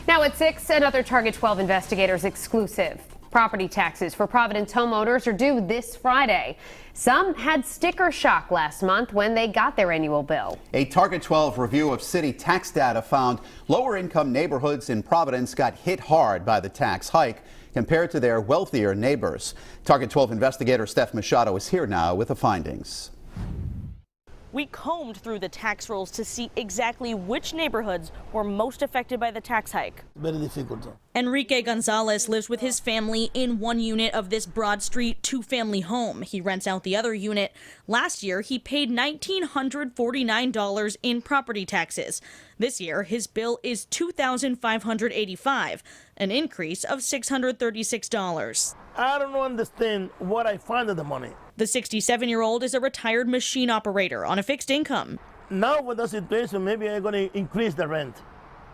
Now at 6, another Target 12 investigators exclusive. Property taxes for Providence homeowners are due this Friday. Some had sticker shock last month when they got their annual bill. A Target 12 review of city tax data found lower income neighborhoods in Providence got hit hard by the tax hike compared to their wealthier neighbors. Target 12 investigator Steph Machado is here now with the findings. We combed through the tax rolls to see exactly which neighborhoods were most affected by the tax hike. Very difficult. Enrique Gonzalez lives with his family in one unit of this Broad Street two-family home. He rents out the other unit. Last year, he paid $1,949 in property taxes. This year, his bill is $2,585, an increase of $636. I don't understand what I find of the money. The 67-year-old is a retired machine operator on a fixed income. Now with the situation, maybe I'm going to increase the rent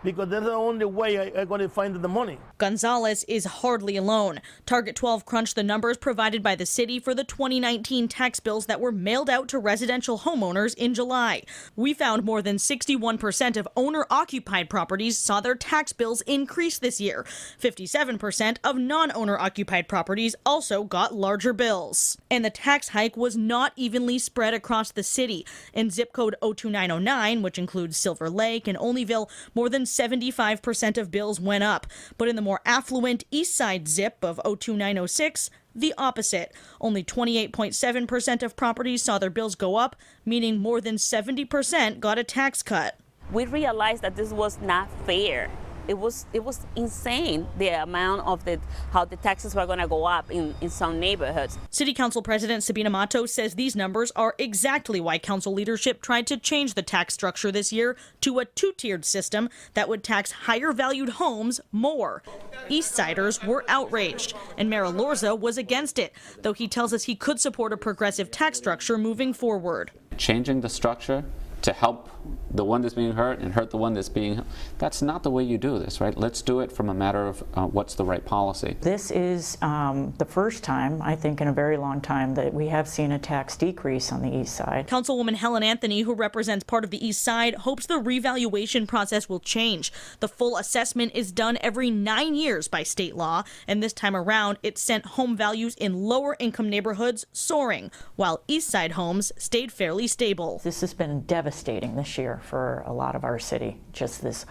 because that's the only way I'm going to find the money. Gonzalez is hardly alone. Target 12 crunched the numbers provided by the city for the 2019 tax bills that were mailed out to residential homeowners in July. We found more than 61% of owner-occupied properties saw their tax bills increase this year. 57% of non-owner-occupied properties also got larger bills. And the tax hike was not evenly spread across the city. In zip code 02909, which includes Silver Lake and Olneyville, more than 75% of bills went up. But in the more affluent East Side zip of 02906, the opposite. Only 28.7% of properties saw their bills go up, meaning more than 70% got a tax cut. We realized that this was not fair. It was insane, the amount of how the taxes were going to go up in some neighborhoods. City Council President Sabina Matos says these numbers are exactly why council leadership tried to change the tax structure this year to a two-tiered system that would tax higher valued homes more. Eastsiders were outraged, and Mayor Lorza was against it, though he tells us he could support a progressive tax structure moving forward. Changing the structure to help the one that's being hurt and hurt the one that's being, that's not the way you do this, right? Let's do it from a matter of what's the right policy. This is the first time, I think, in a very long time that we have seen a tax decrease on the east side. Councilwoman Helen Anthony, who represents part of the east side, hopes the revaluation process will change. The full assessment is done every 9 years by state law, and this time around it sent home values in lower income neighborhoods soaring, while east side homes stayed fairly stable. This has been devastating this year for a lot of our city. Just this,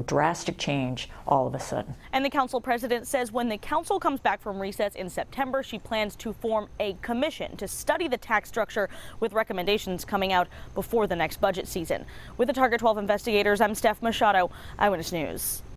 drastic change all of a sudden. And the council president says when the council comes back from recess in September, she plans to form a commission to study the tax structure with recommendations coming out before the next budget season. With the Target 12 investigators, I'm Steph Machado, Eyewitness News.